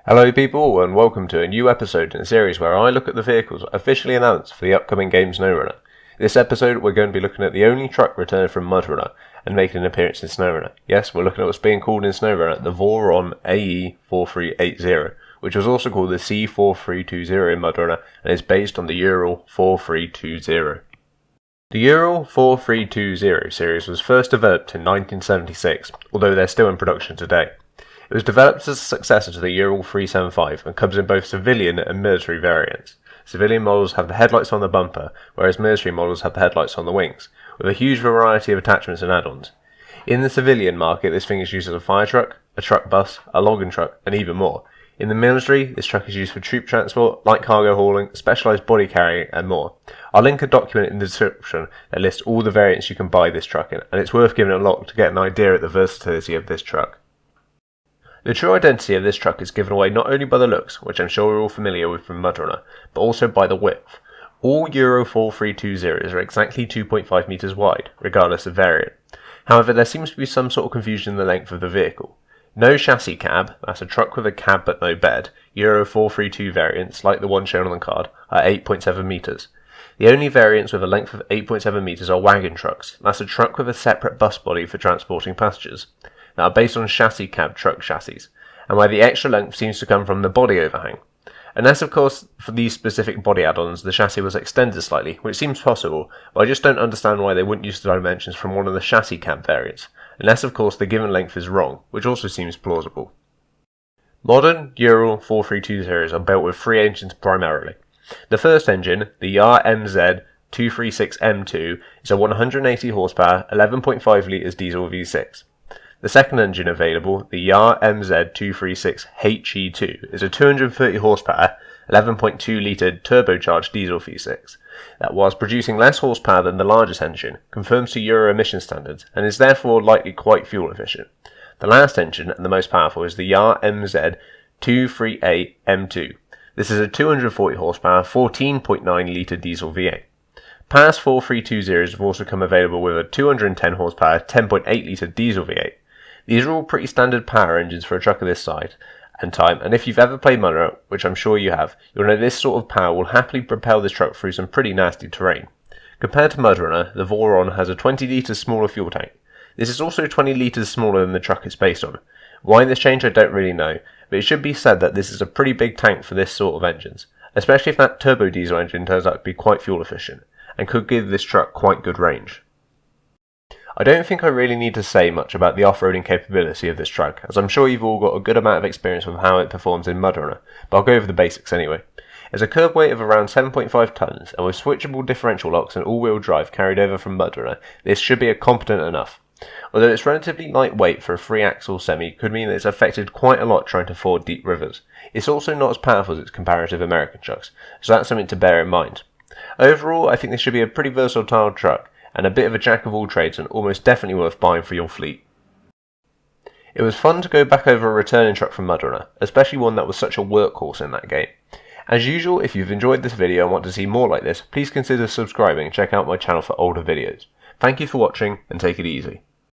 Hello people and welcome to a new episode in a series where I look at the vehicles officially announced for the upcoming game Snowrunner. This episode we're going to be looking at the only truck returned from Mudrunner and making an appearance in Snowrunner. Yes, we're looking at what's being called in Snowrunner the Voron AE-4380, which was also called the C-4320 in Mudrunner and is based on the Ural-4320. The Ural-4320 series was first developed in 1976, although they're still in production today. It was developed as a successor to the Ural-4380 and comes in both civilian and military variants. Civilian models have the headlights on the bumper, whereas military models have the headlights on the wings, with a huge variety of attachments and add-ons. In the civilian market, this thing is used as a fire truck, a truck bus, a logging truck, and even more. In the military, this truck is used for troop transport, light cargo hauling, specialised body carrying, and more. I'll link a document in the description that lists all the variants you can buy this truck in, and it's worth giving it a look to get an idea of the versatility of this truck. The true identity of this truck is given away not only by the looks, which I'm sure we're all familiar with from Mudrunner, but also by the width. All Ural-4320s are exactly 2.5 metres wide, regardless of variant. However, there seems to be some sort of confusion in the length of the vehicle. No chassis cab, that's a truck with a cab but no bed, Ural-432 variants, like the one shown on the card, are 8.7 metres. The only variants with a length of 8.7 metres are wagon trucks, that's a truck with a separate bus body for transporting passengers, that are based on chassis cab truck chassis, and where the extra length seems to come from the body overhang. Unless, of course, for these specific body add-ons, the chassis was extended slightly, which seems possible, but I just don't understand why they wouldn't use the dimensions from one of the chassis cab variants, unless, of course, the given length is wrong, which also seems plausible. Modern Ural-4320 series are built with three engines primarily. The first engine, the MZ-236M2, is a 180 horsepower, 11.5 litres diesel V6. The second engine available, the MZ-236HE2, is a 230 horsepower, 11.2 litre turbocharged diesel V6 that, whilst producing less horsepower than the largest engine, conforms to Euro emission standards and is therefore likely quite fuel efficient. The last engine, and the most powerful, is the MZ-238M2. This is a 240 horsepower, 14.9 litre diesel V8. Past 4320s have also come available with a 210 horsepower, 10.8 litre diesel V8. These are all pretty standard power engines for a truck of this size and time, and if you've ever played Mudrunner, which I'm sure you have, you'll know this sort of power will happily propel this truck through some pretty nasty terrain. Compared to Mudrunner, the Voron has a 20 litres smaller fuel tank. This is also 20 litres smaller than the truck it's based on. Why this change I don't really know, but it should be said that this is a pretty big tank for this sort of engines, especially if that turbo diesel engine turns out to be quite fuel efficient, and could give this truck quite good range. I don't think I really need to say much about the off-roading capability of this truck, as I'm sure you've all got a good amount of experience with how it performs in Mudrunner, but I'll go over the basics anyway. It's a curb weight of around 7.5 tonnes, and with switchable differential locks and all-wheel drive carried over from Mudrunner, this should be competent enough. Although it's relatively lightweight for a 3-axle semi could mean that it's affected quite a lot trying to ford deep rivers. It's also not as powerful as its comparative American trucks, so that's something to bear in mind. Overall, I think this should be a pretty versatile truck, and a bit of a jack of all trades and almost definitely worth buying for your fleet. It was fun to go back over a returning truck from Mudrunner, especially one that was such a workhorse in that game. As usual, if you've enjoyed this video and want to see more like this, please consider subscribing and check out my channel for older videos. Thank you for watching and take it easy.